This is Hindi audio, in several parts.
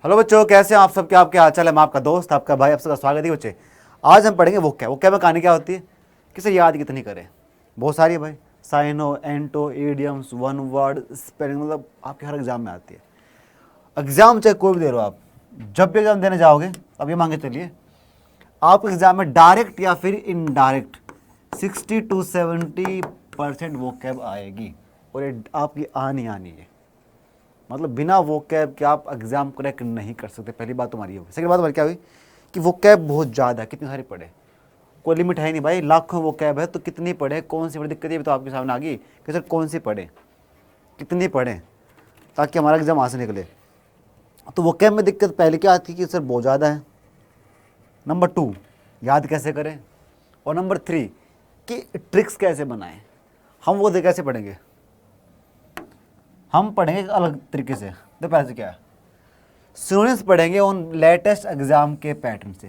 हेलो बच्चों, कैसे हैं आप सब? क्या आपके हाल चाल है? मैं आपका दोस्त, आपका भाई, आप सबका स्वागत है बच्चे। आज हम पढ़ेंगे वो क्या में कहानी क्या होती है, किसे याद कितनी करें। बहुत सारी है भाई। Syno, anto, idioms, one word, spelling, मतलब आपके हर एग्जाम में आती है। एग्जाम चाहे कोई भी दे रहे हो आप, जब भी एग्जाम देने जाओगे अब ये मांगे चलिए, आप एग्जाम में डायरेक्ट या फिर इनडायरेक्ट 60 to 70% वो कैब आएगी और ये आपकी आनी है। मतलब बिना वो कैब के आप एग्जाम क्रैक नहीं कर सकते। पहली बात तुम्हारी ये होगी। सेकंड बात हमारी क्या हुई कि वो कैब बहुत ज़्यादा है, कितनी सारी पढ़े, कोई लिमिट है नहीं भाई। लाखों वो कैब है तो कितनी पढ़े, कौन सी बड़ी दिक्कत है तो आपके सामने आ गई कि सर कौन सी पढ़े, कितनी पढ़ें ताकि हमारा एग्जाम वहाँ से निकले। तो वो कैब में दिक्कत पहले क्या आती कि सर बहुत ज़्यादा है। नंबर 2, याद कैसे करें। और नंबर 3 कि ट्रिक्स कैसे बनाएं। हम वो कैसे पढ़ेंगे, हम पढ़ेंगे एक अलग तरीके से। तो पहले से क्या है, स्टूडेंट्स पढ़ेंगे उन लेटेस्ट एग्जाम के पैटर्न से।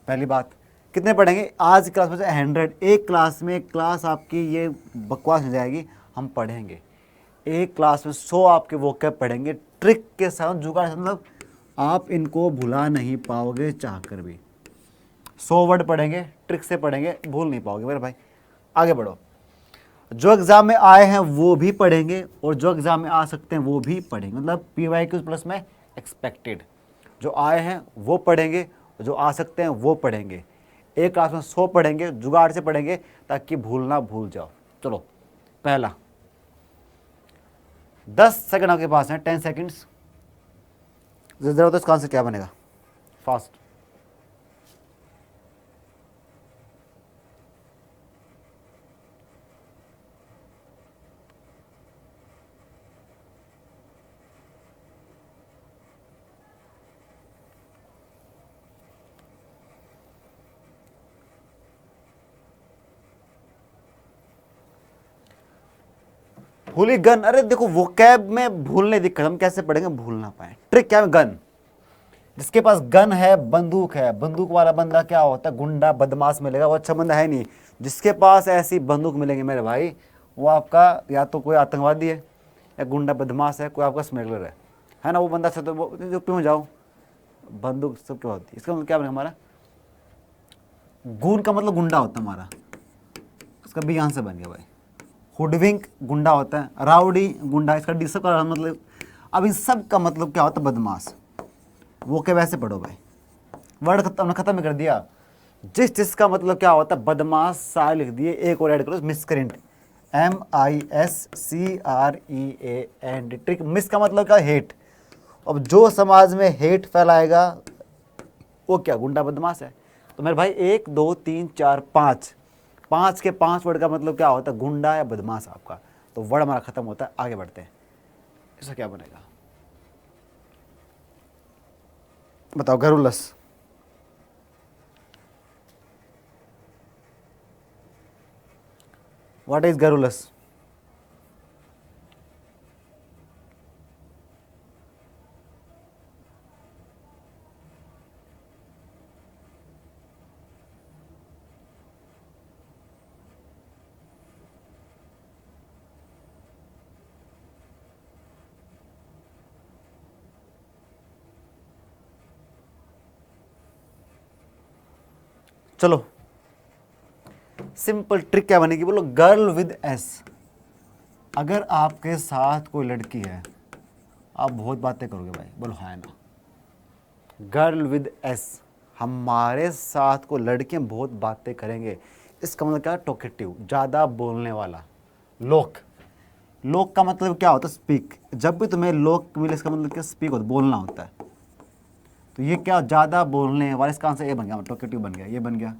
पहली बात, कितने पढ़ेंगे आज की क्लास में से 100, एक क्लास में क्लास आपकी ये बकवास हो जाएगी। हम पढ़ेंगे एक क्लास में 100 आपके वो कैब पढ़ेंगे ट्रिक के साथ, जुगाड़, मतलब आप इनको भुला नहीं पाओगे चाह कर भी। 100 वर्ड पढ़ेंगे, ट्रिक से पढ़ेंगे, भूल नहीं पाओगे मेरे भाई। आगे बढ़ो। जो एग्जाम में आए हैं वो भी पढ़ेंगे और जो एग्जाम में आ सकते हैं वो भी पढ़ेंगे। मतलब PYQ प्लस में एक्सपेक्टेड, जो आए हैं वो पढ़ेंगे, जो आ सकते हैं वो पढ़ेंगे। एक क्लास में 100 पढ़ेंगे, जुगाड़ से पढ़ेंगे ताकि भूलना भूल जाओ। चलो पहला, 10 सेकंड आपके पास है, 10 सेकंड्स। जरा तो इसका आंसर क्या बनेगा, फास्ट। भूली गन, अरे देखो वो कैब में भूलने दिक्कत, हम कैसे पढ़ेंगे भूल ना पाए। ट्रिक क्या है, गन। जिसके पास गन है, बंदूक है, बंदूक वाला बंदा क्या होता है, गुंडा बदमाश मिलेगा, वो अच्छा बंदा है नहीं। जिसके पास ऐसी बंदूक मिलेंगे मेरे भाई, वो आपका या तो कोई आतंकवादी है या गुंडा बदमाश है, कोई आपका स्मगलर है ना। वो बंदा से तो यूपी में जाओ, बंदूक सब क्या होती है। इसका मतलब क्या बनेगा हमारा, गून का मतलब गुंडा होता है हमारा, उसका भी यहाँ से बन गया भाई। हुडविंक गुंडा होता है, राउडी गुंडा, इसका डी सब का मतलब। अब इन सब का मतलब क्या होता है, बदमाश। वो के वैसे पढ़ो भाई, वर्ड हमने खत्म कर दिया। जिस जिसका मतलब क्या होता है, बदमाश, सारे लिख दिए, एक और ऐड करो, मिसक्रेंट, MISCREANT। ट्रिक, मिस का मतलब क्या, हेट। अब जो समाज में हेट फैलाएगा वो क्या, गुंडा बदमाश है। तो मेरे भाई 1 2 3 4 5, 5 के 5 वर्ड का मतलब क्या होता है, गुंडा या बदमाश आपका। तो वर्ड हमारा खत्म होता है। आगे बढ़ते हैं, इसका क्या बनेगा बताओ, गरुलस। What is गरुलस? चलो सिंपल ट्रिक क्या बनेगी, बोलो, गर्ल विद एस। अगर आपके साथ कोई लड़की है, आप बहुत बातें करोगे भाई, बोलो है ना। गर्ल विद एस, हमारे साथ को लड़कियां बहुत बातें करेंगे। इसका मतलब क्या, टॉकेटिव, ज़्यादा बोलने वाला। लोक, लोक का मतलब क्या होता है, स्पीक। जब भी तुम्हें लोक मिले इसका मतलब क्या, स्पीक होता, बोलना होता है। तो ये क्या, ज़्यादा बोलने वाला, इसका आंसर ये बन गया, टॉकेटिव बन गया, ये बन गया,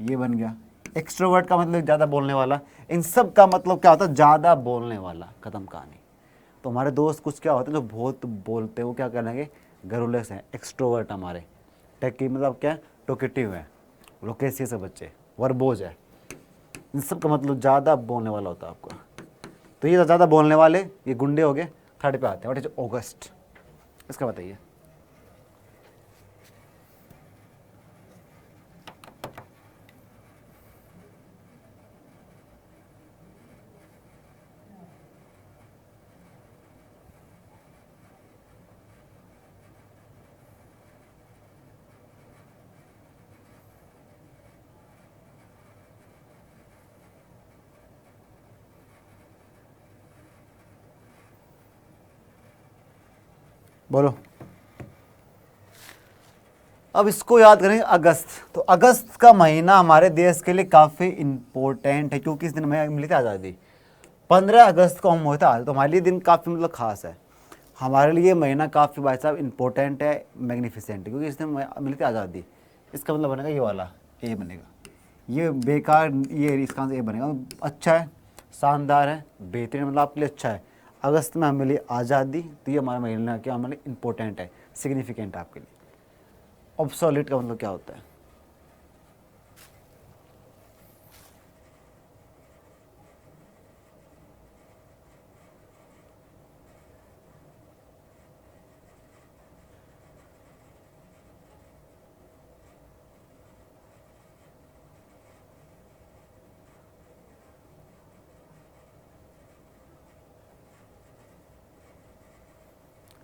ये बन गया। एक्सट्रोवर्ट का मतलब ज़्यादा बोलने वाला। इन सब का मतलब क्या होता है, ज़्यादा बोलने वाला, खत्म कहानी। तो हमारे दोस्त कुछ क्या होते हैं जो बहुत बोलते हैं, वो क्या करेंगे, गरुलस हैं, एक्सट्रोवर्ट हमारे। टेकी मतलब क्या, टोकेटिव है, लोकेसियस है बच्चे, वर्बोज है। इन सब का मतलब ज़्यादा बोलने वाला होता है आपका। तो ये ज़्यादा बोलने वाले, ये गुंडे हो गए। थर्ड पे आते हैं, व्हाट इज ऑगस्ट, इसका बताइए। बोलो। अब इसको याद करेंगे अगस्त। तो अगस्त का महीना हमारे देश के लिए काफ़ी इम्पोर्टेंट है क्योंकि इस दिन हमें मिली थी आज़ादी। 15 अगस्त को हम होता है, तो हमारे लिए दिन काफ़ी मतलब ख़ास है। हमारे लिए महीना काफ़ी भाई साहब इम्पोर्टेंट है, मैग्निफिसेंट है, क्योंकि इस दिन मिली थी आज़ादी। इसका मतलब बनेगा ये वाला, ए बनेगा। ये बेकार, ये इसका आंसर ए बनेगा। अच्छा है, शानदार है, बेहतरीन, मतलब आपके लिए अच्छा है। अगस्त में हमें मिली आज़ादी, तो ये हमारा महीना क्या हमारे लिए इम्पोर्टेंट है, सिग्निफिकेंट है आपके लिए। ऑब्सोलीट का मतलब क्या होता है?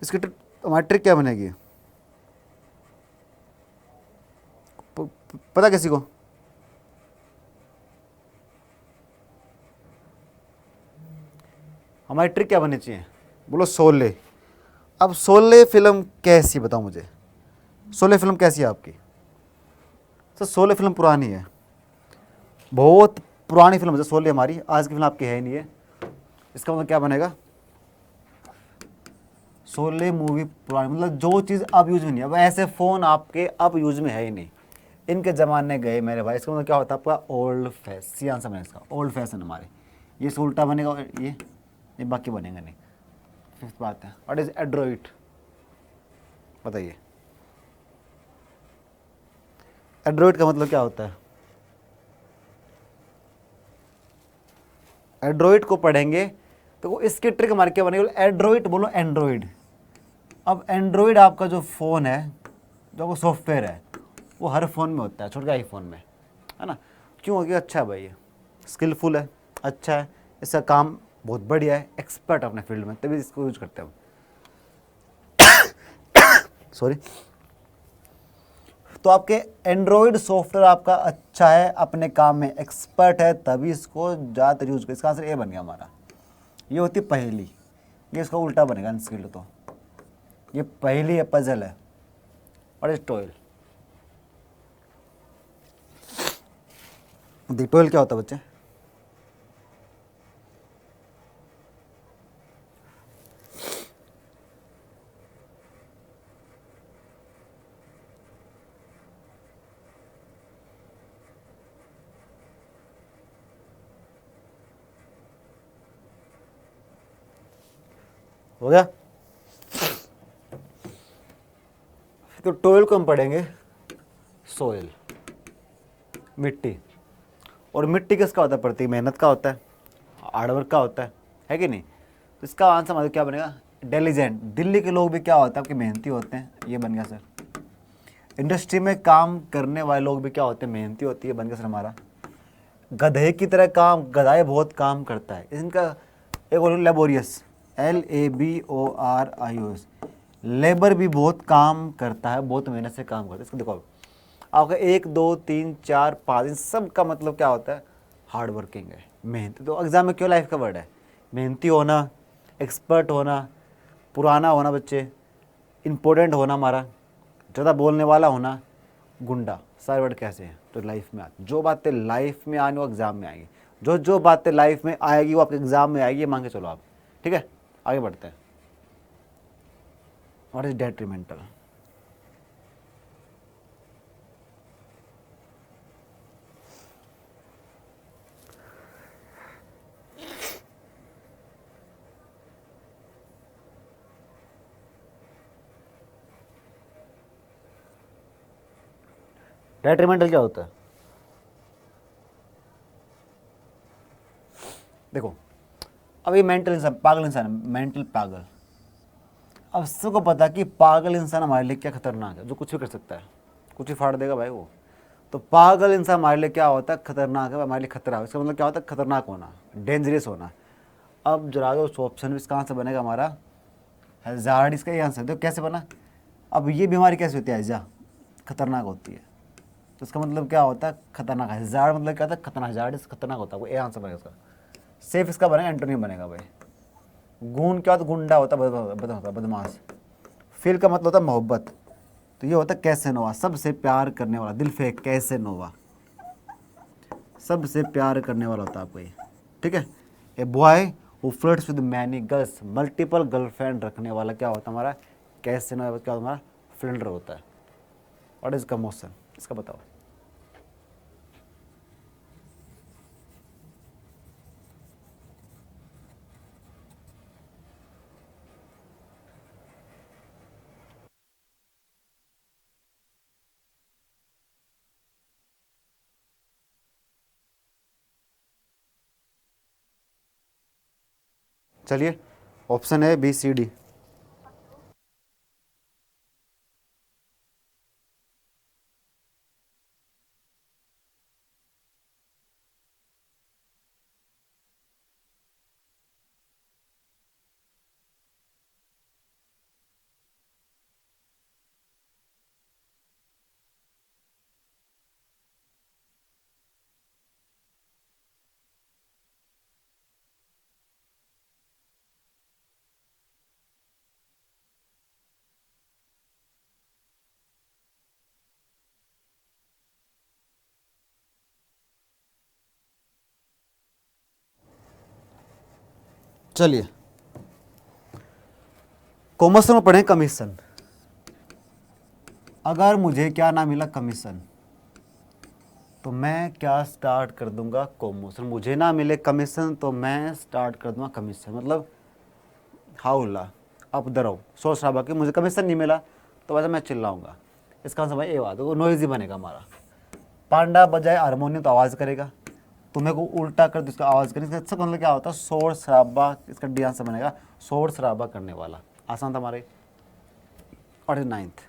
इसकी हमारी ट्रिक क्या बनेगी? पता किसी को? हमारी ट्रिक क्या बननी चाहिए? बोलो शोले। अब शोले फिल्म कैसी, बताओ मुझे, शोले फिल्म कैसी है आपकी? तो शोले फिल्म पुरानी है, बहुत पुरानी फिल्म है शोले हमारी, आज की फिल्म आपकी है ही नहीं है। इसका मतलब क्या बनेगा? शोले मूवी पुरानी, मतलब जो चीज़ अब यूज में नहीं है। अब ऐसे फ़ोन आपके अब यूज में है ही नहीं, इनके ज़माने गए मेरे भाई। इसका मतलब क्या होता है आपका? Old fashion. सी आंसर बनेगा इसका, ओल्ड फैशन हमारे। ये से उल्टा बनेगा और ये बाकी बनेगा नहीं। फिफ्थ बात है, व्हाट इज एड्रॉइड? बताइए, एड्रॉइड का मतलब क्या होता है? एड्रॉइड को पढ़ेंगे तो वो इसकी ट्रिक हमारे क्या बनेगी? एड्रॉइड बोलो, एंड्रॉइड। अब एंड्रॉइड आपका जो फ़ोन है, जो वो सॉफ्टवेयर है, वो हर फ़ोन में होता है, छोटे आईफोन में, है ना? क्यों? होगी अच्छा है भाई, ये स्किलफुल है, अच्छा है, इसका काम बहुत बढ़िया है, एक्सपर्ट अपने फील्ड में, तभी इसको यूज करते हैं। सॉरी। तो आपके एंड्रॉयड सॉफ्टवेयर आपका अच्छा है, अपने काम में एक्सपर्ट है, तभी इसको ज़्यादातर यूज कर। इसका आंसर ए बन गया हमारा। ये होती पहेली, ये इसका उल्टा बनेगा अनस्किल्ड। तो ये पहेली है, पजल है। और इज टोयल? टोयल क्या होता है बच्चे? हो गया? तो टोयल को हम पढ़ेंगे सोयल, मिट्टी। और मिट्टी किसका होता है? प्रतीक मेहनत का होता है, हार्डवर्क का होता है कि नहीं? तो इसका आंसर हमारा क्या बनेगा? इंटेलिजेंट। दिल्ली के लोग भी क्या होता है आपके? मेहनती होते हैं, ये बन गया सर। इंडस्ट्री में काम करने वाले लोग भी क्या होते हैं? मेहनती होती है, बन गया सर हमारा। गधे की तरह काम, गधाए बहुत काम करता है, इनका एक और लेबोरियस, LABORIOS। लेबर भी बहुत काम करता है, बहुत मेहनत से काम करता है। इसको देखो आपका 1 2 3 4 5, इन सब का मतलब क्या होता है? हार्ड वर्किंग है, मेहनती। तो एग्जाम में क्यों लाइफ का वर्ड है? मेहनती होना, एक्सपर्ट होना, पुराना होना बच्चे, इम्पोर्टेंट होना हमारा, ज़्यादा बोलने वाला होना, गुंडा, सारे वर्ड कैसे हैं? तो लाइफ में आती, जो बातें लाइफ में आनी वो एग्जाम में आएंगी, जो जो बातें लाइफ में आएगी वो आपके एग्जाम में आएगी, मान के चलो आप। ठीक है, आगे बढ़ते हैं। What is detrimental? डेट्रीमेंटल क्या होता है? देखो, अब ये मेंटल इंसान, पागल इंसान है, मेंटल पागल। अब सबको पता है कि पागल इंसान हमारे लिए क्या खतरनाक है, जो कुछ भी कर सकता है, कुछ भी फाड़ देगा भाई वो। तो पागल इंसान हमारे लिए क्या होता है? खतरनाक है, हमारे लिए खतरा है। इसका मतलब क्या होता है? खतरनाक होना, डेंजरस होना। अब जरा उस ऑप्शन में इसका आंसर बनेगा हमारा हैजार्ड। इसका ये आंसर देखो कैसे बना। अब ये बीमारी कैसे होती है? हैजा, खतरनाक होती है। तो इसका मतलब क्या होता है? खतरनाक। हैजार्ड मतलब क्या होता है? खतरनाक। हैजार्ड खतरनाक होता है, वो ए आंसर बनेगा इसका। सेफ इसका बनेगा, एंटोनिम बनेगा भाई। गून क्या होता है? गुंडा होता है, बदमाश। फील का मतलब होता है मोहब्बत, तो ये होता है कैसेनोवा, सबसे प्यार करने वाला, दिल फेंक, कैसेनोवा, सबसे प्यार करने वाला होता है आपको ये, ठीक है। A boy who flirts with many girls, multiple girlfriend रखने वाला क्या होता है हमारा, कैसेनोवा, क्या हमारा फ्लर्टर होता है। व्हाट इज कमोशन, इसका बताओ। चलिए, ऑप्शन है बी सी डी। चलिए, कॉमर्स में पढ़ें कमीशन। अगर मुझे क्या ना मिला कमीशन, तो मैं क्या स्टार्ट कर दूंगा, कॉमर्स। मुझे ना मिले कमीशन तो मैं स्टार्ट कर दूंगा कमीशन, मतलब हाउला, अब डरो, शोर शराबा कि मुझे कमीशन नहीं मिला, तो वैसे मैं चिल्लाऊंगा। इसका मतलब भाई ये बात है, वो नॉइज़ी बनेगा हमारा। पांडा बजाए हारमोनियम तो आवाज़ करेगा, तुम्हें को उल्टा कर दो इसका आवाज़ करेगा, इसका सब मतलब क्या होता है, शोर शराबा, इसका डी आंसर बनेगा शोर शराबा करने वाला। आसान था हमारे। और 9th।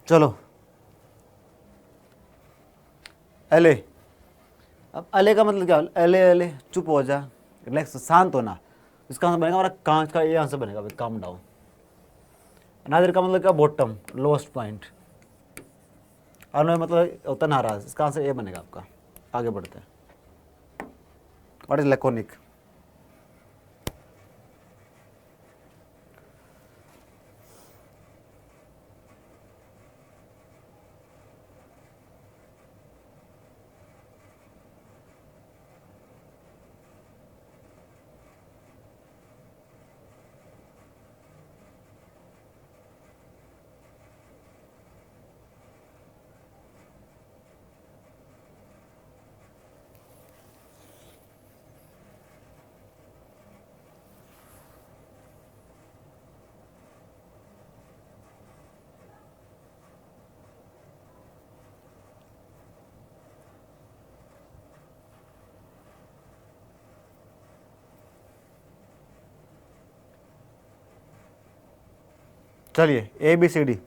चलो, एले। अब अले का मतलब क्या, अले अले, चुप हो जा, रिलैक्स, शांत होना। इसका आंसर बनेगा हमारा कांच का, ये आंसर बनेगा भाई, काम डाउन। नादिर का मतलब क्या, बॉटम, लोएस्ट पॉइंट। अनोय मतलब होता है नाराज, इसका आंसर ये बनेगा आपका। आगे बढ़ते हैं। What is laconic. चलिए, ए बी सी डी।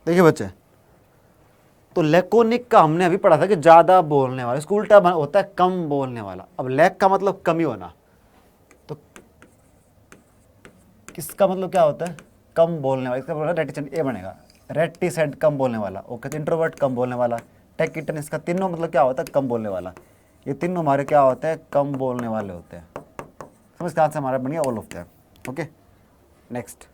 देखिए बच्चे, तो लैकोनिक का हमने अभी पढ़ा था कि ज़्यादा बोलने वाला, इसका उल्टा होता है कम बोलने वाला। अब लैक का मतलब कमी होना, तो किसका मतलब क्या होता है? कम बोलने वाला। इसका मतलब रेटिसेंट ए बनेगा, रेटिसेंट कम बोलने वाला, ओके। इंट्रोवर्ट कम बोलने वाला, टेकिटन, इसका तीनों मतलब क्या होता है? कम बोलने वाला। ये तीनों हमारे क्या होते हैं? कम बोलने वाले होते हैं। समझ का आंसर हमारा बन गया all of them. Okay, next.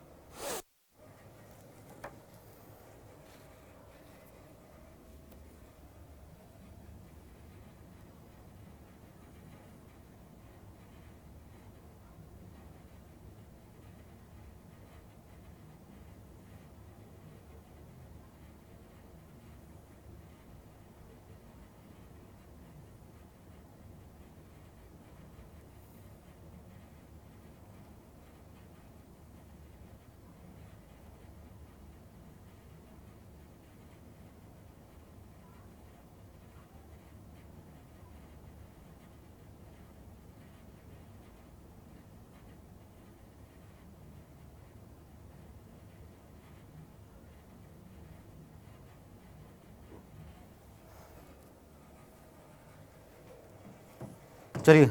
चलिए,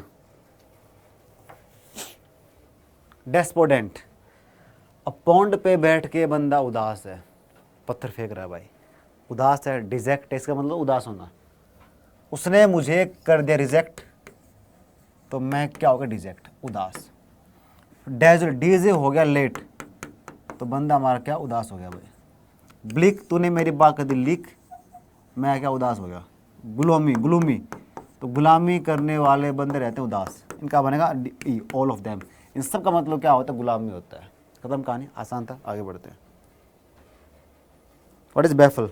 डेस्पोडेंट। अब पौंड पे बैठ के बंदा उदास है, पत्थर फेंक रहा है भाई, उदास है। डिजेक्ट, इसका मतलब उदास होना। उसने मुझे कर दिया रिजेक्ट, तो मैं क्या होगा? डिजेक्ट, उदास। डेज, डीजे हो गया लेट, तो बंदा हमारा क्या? उदास हो गया भाई। ब्लिक, तूने मेरी बात कर दी लीक, मैं क्या? उदास हो गया। ग्लोमी, ग्लूमी, तो गुलामी करने वाले बंदे रहते हैं उदास। इनका बनेगा ऑल ऑफ देम। इन सब का मतलब क्या होता है? गुलामी होता है। खत्म कहानी, आसान था, आगे बढ़ते हैं। What is baffle?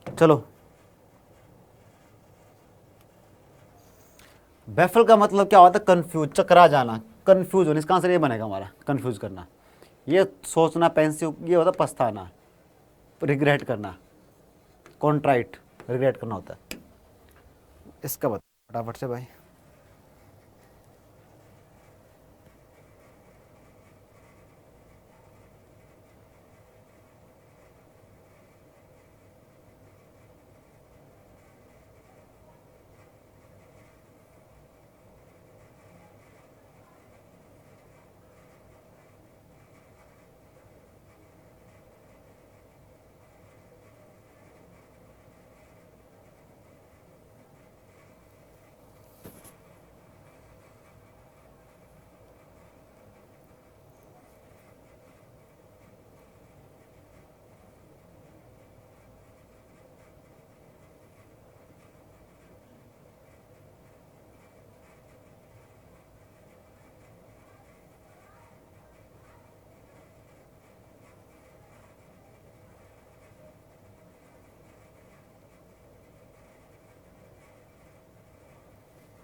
चलो, बैफल का मतलब क्या होता है? कंफ्यूज, चकरा जाना, कंफ्यूज होना। इसका आंसर ये बनेगा हमारा, कंफ्यूज करना। ये सोचना, पेंसिव, ये होता है पछताना, रिग्रेट करना, कॉन्ट्राइट, रिग्रेट करना होता है। इसका बता फटाफट से भाई।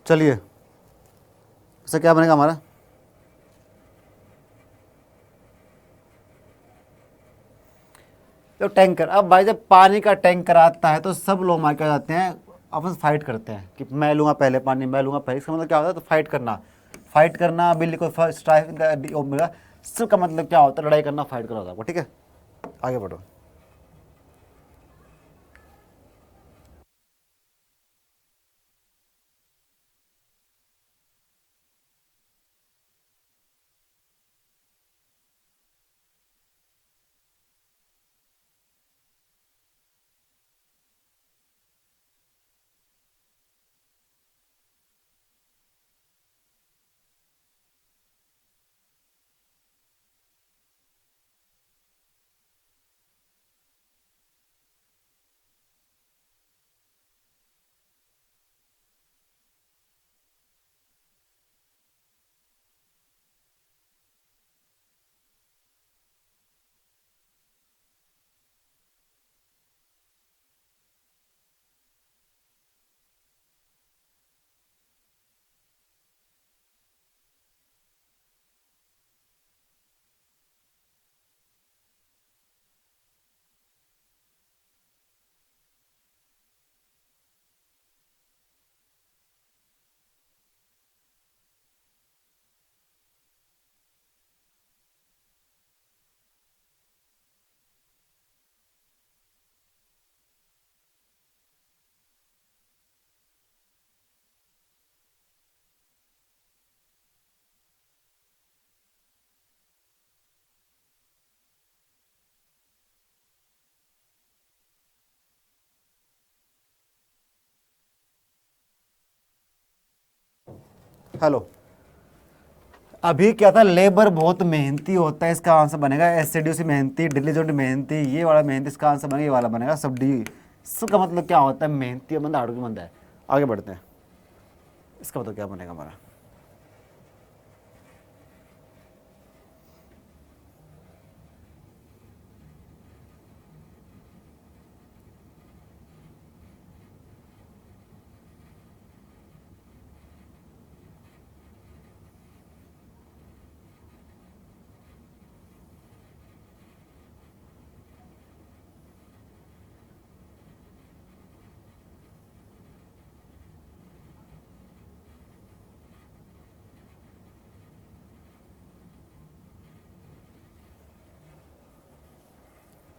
चलिए, इससे क्या बनेगा हमारा? तो टैंकर। अब भाई जब पानी का टैंकर आता है तो सब लोग मार के जाते हैं, आपस में फाइट करते हैं कि मैं लूँगा पहले पानी, मैं लूँगा पहले। इसका मतलब क्या होता है? तो फाइट करना, फाइट करना, बिल्ली को फर्स्ट स्ट्राइक मिला। सबका मतलब क्या होता है? लड़ाई करना, फाइट करना होता है। ठीक है, आगे बढ़ो। हेलो, अभी क्या था, लेबर बहुत मेहनती होता है, इसका आंसर बनेगा एससीडीसी मेहनती, डिलीजेंट मेहनती, ये वाला मेहनती, इसका आंसर बनेगा ये वाला बनेगा सब डी। इसका मतलब क्या होता है, मेहनती बंदा हार्डवर्किंग बंदा है। आगे बढ़ते हैं, इसका मतलब क्या बनेगा हमारा।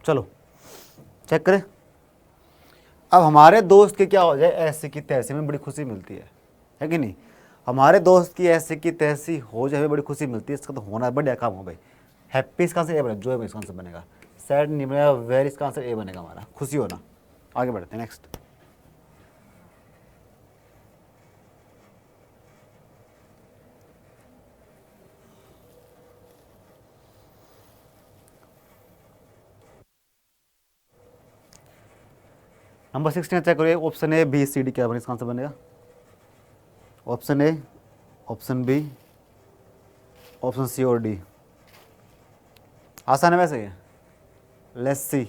चलो चेक करें। अब हमारे दोस्त की क्या हो जाए, ऐसे की तैसे में बड़ी खुशी मिलती है कि नहीं। हमारे दोस्त की ऐसे की तैसी हो जाए, बड़ी खुशी मिलती है, इसका तो होना बढ़िया काम हो भाई। हैप्पी इसका आंसर ए बनेगा, जो है इसका आंसर बनेगा। सैड नहीं बनेगा, वेरी इसका आंसर ए बनेगा हमारा, खुशी होना। आगे बढ़ते हैं नेक्स्ट। नंबर 16 चेक करिए, option A B C D क्या बनेगा, इसका आंसर बनेगा option A, option B, option C और डी। आसान है वैसे ये, लेट्स सी।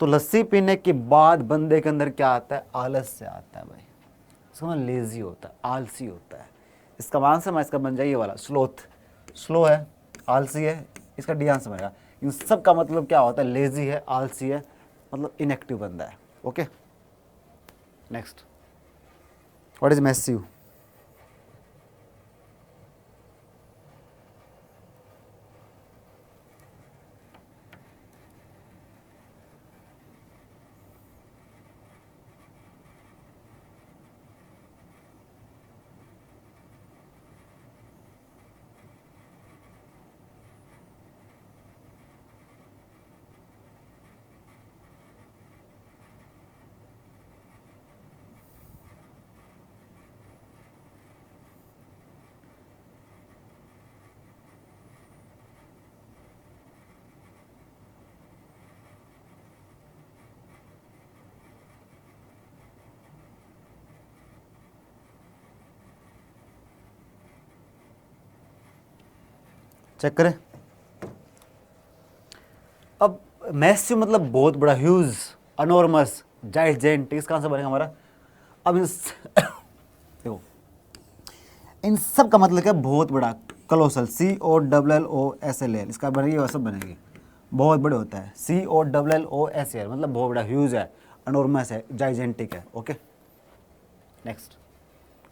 तो लस्सी पीने के बाद बंदे के अंदर क्या आता है, आलस से आता है भाई। इसका मतलब लेजी होता है, आलसी होता है। इसका आंसर मैं इसका बन जाए ये वाला, स्लोथ। स्लो है, आलसी है, इसका डी आंसर बनेगा। इन सब का मतलब क्या होता है, लेजी है, आलसी है, मतलब इनएक्टिव बंदा है। Okay next, what is massive. Check करें। अब मैसिव मतलब बहुत बड़ा, ह्यूज, अनोर्मस, जाइजेंटिक, इसका आंसर बनेगा हमारा। अब देखो, इन सब का मतलब क्या, बहुत बड़ा, कलोसल, COLLOSL, इसका बनेगी वह सब बनेगी, बहुत बड़े होता है। COLLOSL मतलब बहुत बड़ा, ह्यूज है, अनोर्मस है, जाइजेंटिक है। ओके नेक्स्ट,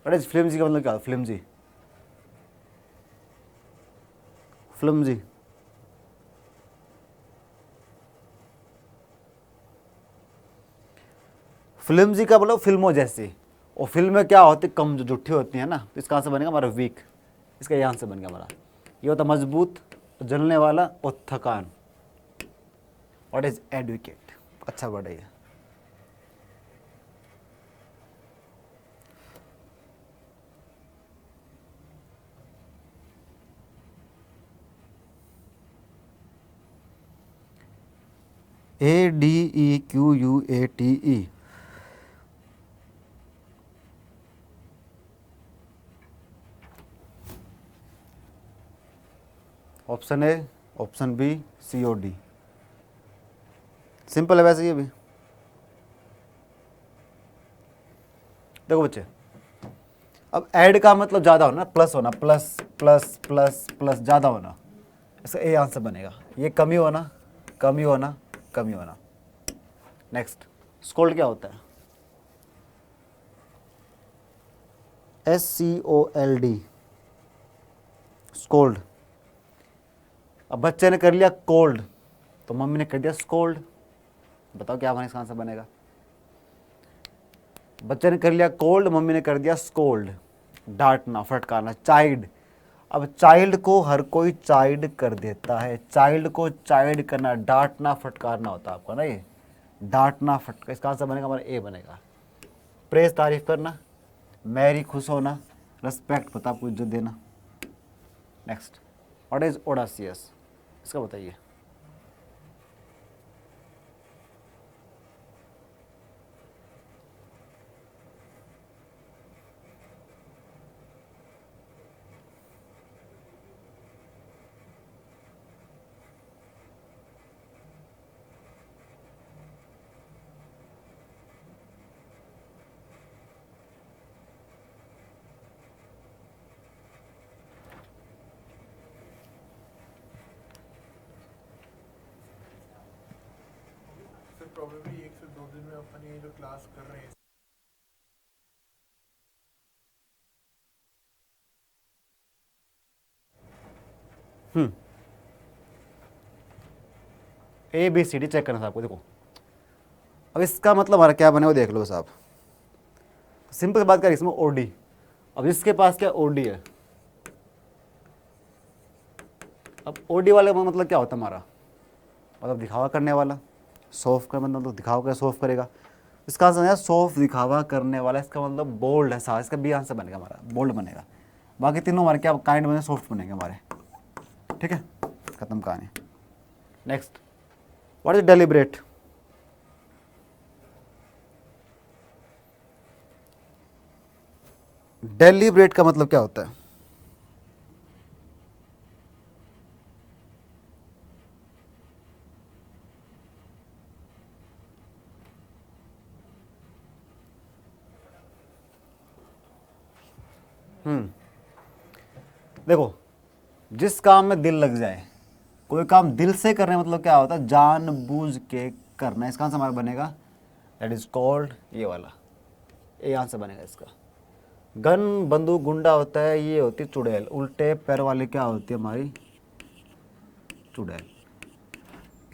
अरे फ्लिमजी का मतलब क्या, फ्लिमजी, फ्लिमजी फ्लिमजी का मतलब फिल्मों जैसी, और फिल्म में क्या होती है, कम जो जुट्ठी होती है ना, तो इसका आंसर बनेगा हमारा वीक। इसका ये आंसर बन गया हमारा। ये होता मजबूत, जलने वाला और थकान। व्हाट इज एडवोकेट, अच्छा वर्ड है ये। ADEQUATE, option A, option B, C और डी। सिंपल है वैसे ये भी। देखो बच्चे, अब ऐड का मतलब ज़्यादा होना, प्लस होना, प्लस प्लस प्लस प्लस, ज़्यादा होना, इसका ए आंसर बनेगा। ये कमी होना, कमी होना, कमी होना। नेक्स्ट, स्कोल्ड क्या होता है, SCOLD, स्कोल्ड। अब बच्चे ने कर लिया कोल्ड, तो मम्मी ने कर दिया स्कोल्ड, बताओ क्या हमारा इसका आंसर बनेगा। बच्चे ने कर लिया कोल्ड, मम्मी ने कर दिया स्कोल्ड, डांटना, फटकारना, चाइल्ड। अब चाइल्ड को हर कोई चाइल्ड कर देता है, चाइल्ड को चाइल्ड करना, डांटना, फटकारना होता है आपका ना, ये डांटना, फटकार, इसका आंसर बनेगा हमारा ए बनेगा। प्रेज तारीफ करना, मैरी खुश होना, रिस्पेक्ट पता आपको इज्जत देना। नेक्स्ट, व्हाट इज ऑडासियस, इसका बताइए। सर प्रॉब्लली 1 से 2 दिन में अपन ये जो क्लास कर रहे हैं A B C D check करना था आपको। देखो अब इसका मतलब हमारा क्या बने वो देख लो साहब। सिंपल सी बात करें, इसमें ओ डी। अब इसके पास क्या ओ डी है। अब ओ डी वाले का मतलब क्या होता है हमारा, मतलब दिखावा करने वाला। सॉफ्ट का मतलब दिखावा कर सॉफ्ट करेगा। इसका आंसर है सॉफ्ट दिखावा करने वाला, इसका मतलब बोल्ड है साहब। इसका बी आंसर बनेगा हमारा, बोल्ड बनेगा। बाकी तीनों हमारे क्या काइंड बने, सॉफ्ट बनेंगे हमारे। ठीक है, खत्म कहानी। Next, what is deliberate. Deliberate का मतलब क्या होता है। देखो, जिस काम में दिल लग जाए, कोई काम दिल से करने मतलब क्या होता है, जानबूझ के करना। इसका आंसर हमारा बनेगा दैट इज कॉल्ड ये वाला, ये आंसर बनेगा इसका। गन बंदूक गुंडा होता है, ये होती चुड़ैल। उल्टे पैर वाली क्या होती है हमारी, चुड़ैल।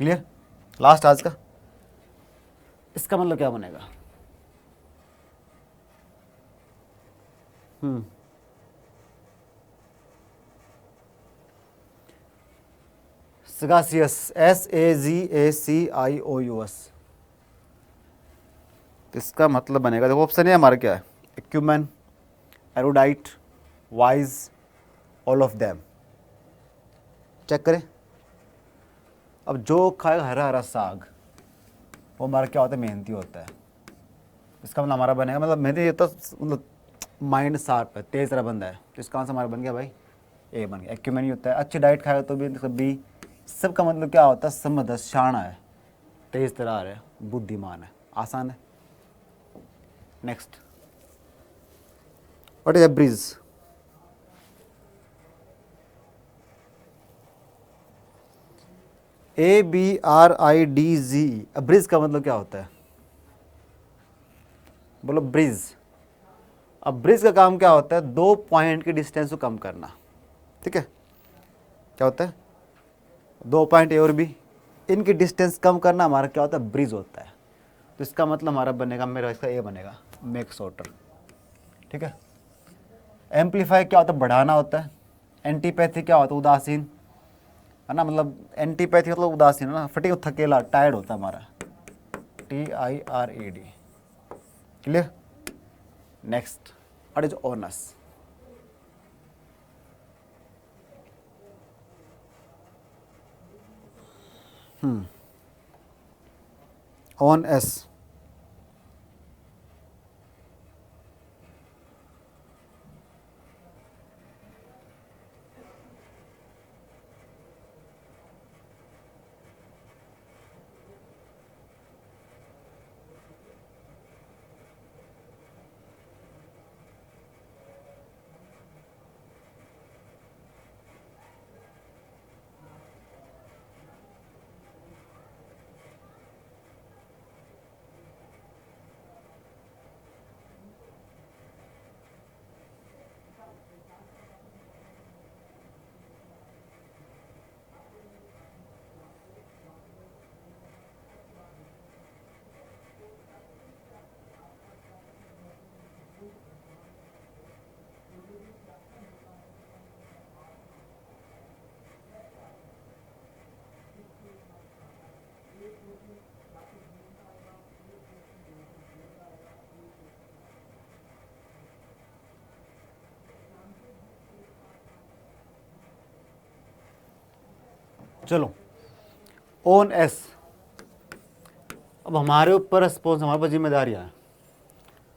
क्लियर, लास्ट आज का। इसका मतलब क्या बनेगा। सगासियस, SAGACIOUS। इसका मतलब बनेगा, देखो ऑप्शन है हमारा क्या है, acumen, erudite, wise, all of them. Check करें। अब जो खाएगा हरा हरा साग वो हमारा क्या होता है, मेहनती होता है। इसका मतलब हमारा बनेगा, मतलब मेहनती होता है, मतलब माइंड शार्प है, तेज तरह बंदा है। तो इसका आंसर हमारा बन गया भाई, ए बन गया। एक्यूमेन ही होता है, अच्छी डाइट खाएगा तो भी बी। सबका मतलब क्या होता है, समझ शाना है, तेज तरार है, बुद्धिमान है, आसान है। Next, what is a bridge. ABRIDZ। Bridge का मतलब क्या होता है, बोलो ब्रिज। अब ब्रिज का काम क्या होता है, 2 पॉइंट की डिस्टेंस को कम करना। ठीक है, क्या होता है, 2 पॉइंट ए और बी, इनकी डिस्टेंस कम करना हमारा क्या होता है, ब्रिज होता है। तो इसका मतलब हमारा बनेगा, मेरा इसका ए बनेगा, मेक शॉर्टर। ठीक है, एम्पलीफाई क्या होता है, बढ़ाना होता है। एंटीपैथी क्या होता है, उदासीन है ना, मतलब एंटीपैथी मतलब उदासीन है ना, फटी थकेला, टायर्ड होता है हमारा, TIRED। Clear. Next, what is ons. On S, चलो, ओन एस, अब हमारे ऊपर रिस्पॉन्स, हमारे ऊपर जिम्मेदारियाँ हैं।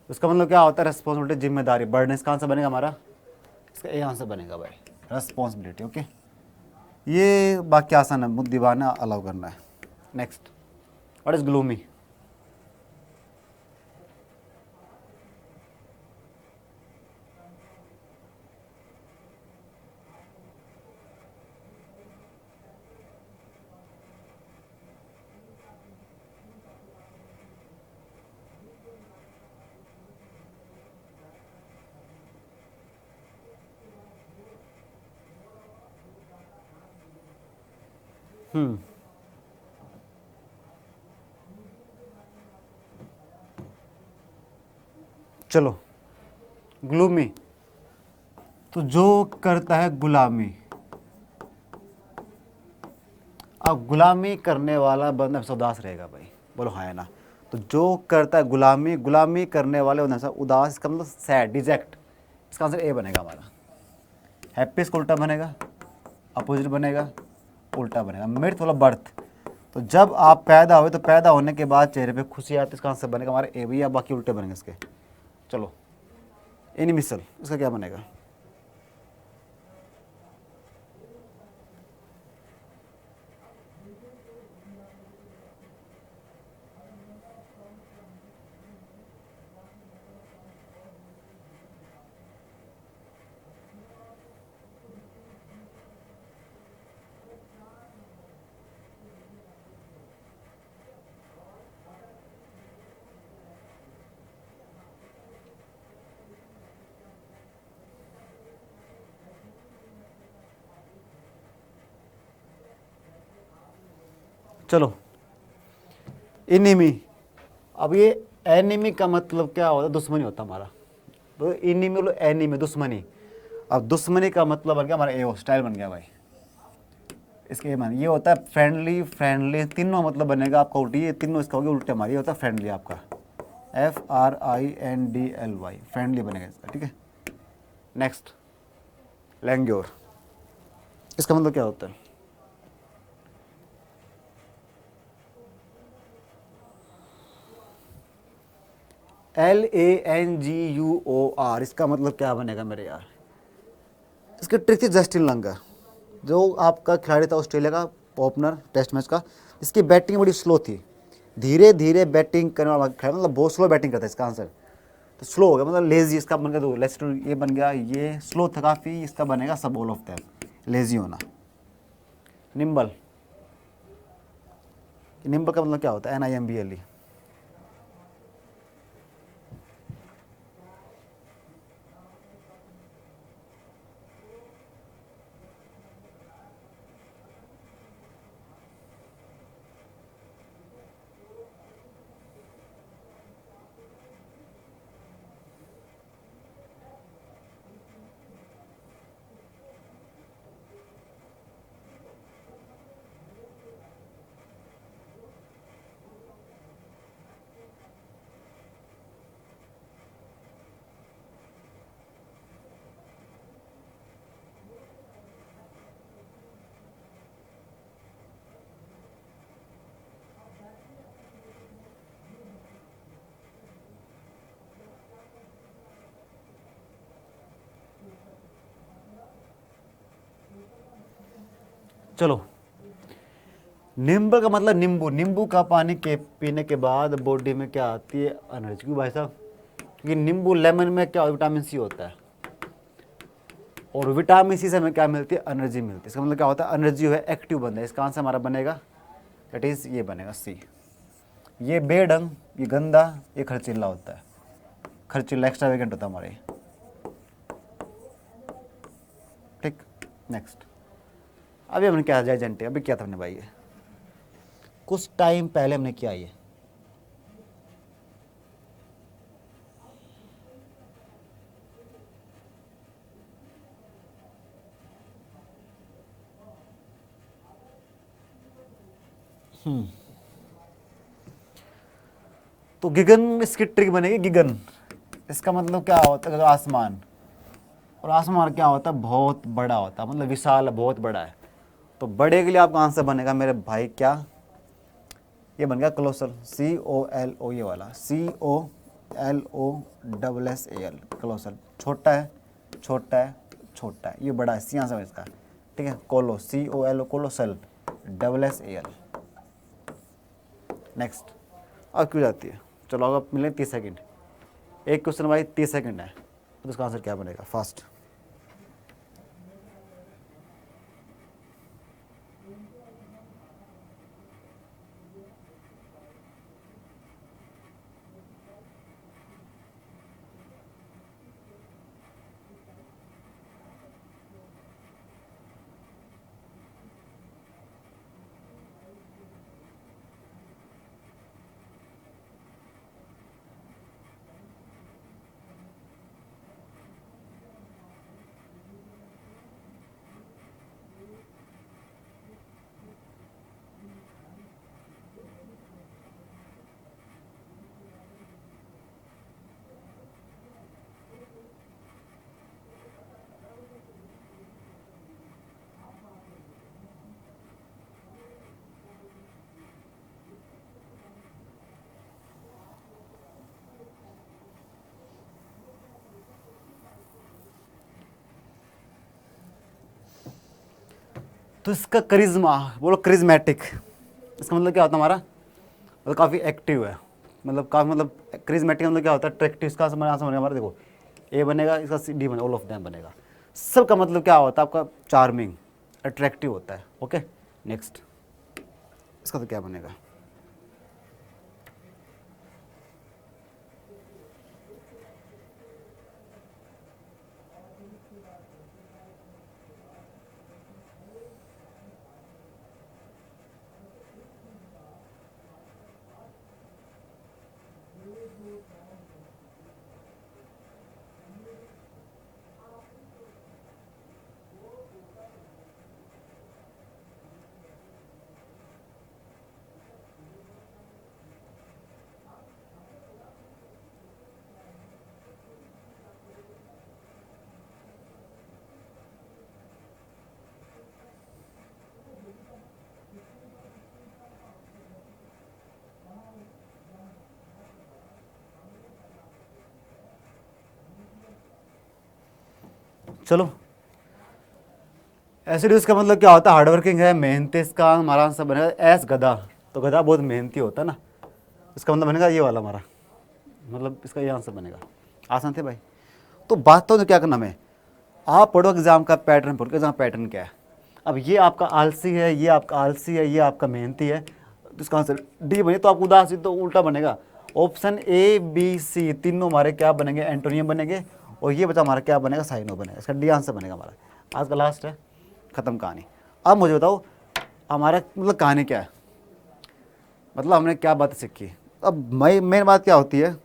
उसका मतलब क्या होता है रिस्पॉन्सिबिलिटी, जिम्मेदारी, बर्डन। इसका आंसर बनेगा हमारा, इसका ए आंसर बनेगा भाई, रिस्पॉन्सिबिलिटी। ओके, ये बाकी आसान है, मुद्दिबाना अलाउ करना है। Next, what is gloomy? चलो, ग्लूमी तो जो करता है गुलामी। अब गुलामी करने वाला बंदा हमेशा उदास रहेगा भाई, बोलो हाँ है ना। तो जो करता है गुलामी, गुलामी करने वाले बंदा हमेशा उदास, इसका मतलब सैड, डिजेक्ट। इसका आंसर ए बनेगा हमारा। हैप्पी इसका उल्टा बनेगा, अपोजिट बनेगा, उल्टा बनेगा। मृत मतलब बर्थ। तो जब आप पैदा हुए तो पैदा होने के बाद चेहरे पे खुशी आती है, इसका आंसर बनेगा हमारा ए। भैया बाकी उल्टे बनेंगे इसके। चलो, इनिमिसल, इसका क्या बनेगा? चलो, इनिमी। अब ये एनिमी का मतलब क्या होता है? दुश्मनी होता है हमारा। तो इनिमी मतलब एनिमी, दुश्मनी। अब दुश्मनी का मतलब बन गया हमारा ए, स्टाइल बन गया भाई। इसके ये होता है फ्रेंडली, फ्रेंडली तीनों मतलब बनेगा आपका उल्टी, ये तीनों इसका होगा उल्टे हमारी। ये होता है फ्रेंडली आपका, FRINDLY, फ्रेंडली बनेगा इसका, ठीक है। नेक्स्ट, लैंग्योर, इसका मतलब क्या होता है? LANGUOR, इसका मतलब क्या बनेगा मेरे यार? इसकी ट्रिक थी जस्टिन लंगर, जो आपका खिलाड़ी था ऑस्ट्रेलिया का ओपनर टेस्ट मैच का। इसकी बैटिंग बड़ी स्लो थी, धीरे धीरे बैटिंग करने वाला खिलाड़ी, मतलब बहुत स्लो बैटिंग करता है। इसका आंसर तो स्लो हो गया, मतलब लेजी। इसका बन गया, तो लेस्ट ये बन गया, ये स्लो था काफ़ी। इसका बनेगा सब ऑल ऑफ दैम, लेजी होना। निम्बल, निम्बल का मतलब क्या होता है? NIMBLE। चलो, नींबू का मतलब नींबू, नींबू का पानी के पीने के बाद बॉडी में क्या आती है? एनर्जी। क्यों भाई साहब? क्योंकि नींबू, लेमन में क्या विटामिन सी होता है, और विटामिन सी से हमें क्या मिलती है? एनर्जी मिलती है। इसका मतलब क्या होता है? एनर्जी है, एक्टिव बनता है। इसका आंसर हमारा बनेगा, दैट इज ये बनेगा सी। ये बेढंग, ये गंदा, ये खर्चीला होता है। खर्चीला एक्स्ट्रा वेकेंट होता है हमारे, ठीक। नेक्स्ट, अभी हमने क्या जाए जनटे, अभी क्या था हमने भाई? ये कुछ टाइम पहले हमने किया ये। तो गिगन, इसकी ट्रिक बनेगी गिगन। इसका मतलब क्या होता है? आसमान, और आसमान क्या होता है? बहुत बड़ा होता है, मतलब विशाल, बहुत बड़ा है। तो बड़े के लिए आपका आंसर बनेगा मेरे भाई क्या, ये बन गया कोलोसल, COLO, ये वाला COLOSSAL, कोलोसल। छोटा है छोटा है छोटा है, ये बड़ा है, सी आंसर है इसका, ठीक है। कोलो, COLO, कोलोसल, SSAL। नेक्स्ट, अब क्यों जाती है, चलो अब मिले 30 सेकंड, एक क्वेश्चन भाई 30 सेकंड है, तो इसका आंसर क्या बनेगा, फास्ट। तो इसका करिश्मा, बोलो करिश्मेटिक, इसका मतलब क्या होता है हमारा, मतलब काफ़ी एक्टिव है, मतलब काफ़ी, मतलब करिश्मेटिक मतलब क्या होता है, अट्रैक्टिव। इसका आंसर बनेगा हमारा, देखो ए बनेगा, इसका D बनेगा, ऑल ऑफ देम बनेगा। सबका मतलब क्या होता है आपका, चार्मिंग, अट्रैक्टिव होता है। ओके, नेक्स्ट, इसका तो क्या बनेगा, चलो। एसिड्यूस का मतलब क्या होता है, हार्डवर्किंग है, मेहनती। इसका हमारा आंसर बनेगा एस, गधा। तो गधा बहुत मेहनती होता है ना, इसका मतलब बनेगा ये वाला हमारा, मतलब इसका ये आंसर बनेगा। आसान थे भाई। तो बात तो क्या करना हमें, आप पढ़ो एग्जाम का पैटर्न, पढ़ो एग्जाम पैटर्न क्या है। अब ये आपका आलसी है, ये आपका आलसी है, ये आपका मेहनती है, तो इसका आंसर डी बने। तो आपको उदासी तो उल्टा बनेगा, ऑप्शन A B C तीनों हमारे क्या बनेंगे, एंटोनियम बनेंगे, और ये बचा हमारा क्या बनेगा, साइनो बनेगा। इसका डी आंसर बनेगा हमारा। आज का लास्ट है, ख़त्म कहानी। अब मुझे बताओ हमारा मतलब कहानी क्या है, मतलब हमने क्या बात सीखी। अब मेन बात क्या होती है,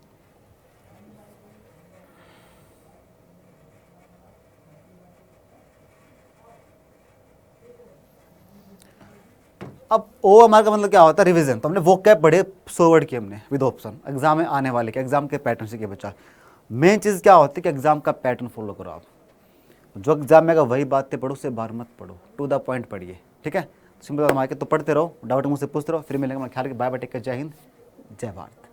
अब ओ हमारा का मतलब क्या होता है, रिवीजन। तो हमने वो क्या पढ़े, 100 वर्ड की हमने विद ऑप्शन, एग्जाम में आने वाले के, एग्जाम के पैटर्न से क्या बचा। मेन चीज़ क्या होती है कि एग्जाम का पैटर्न फॉलो करो आप, जो एग्जाम में वही बातें पढ़ो, उससे बाहर मत पढ़ो, टू द पॉइंट पढ़िए, ठीक है। सिंपल हमारे तो पढ़ते रहो, डाउट मुझसे पूछते रहो, फिर मिलेंगे। मैं ख्याल, बाय बाय, टेक केयर, जय हिंद, जय भारत।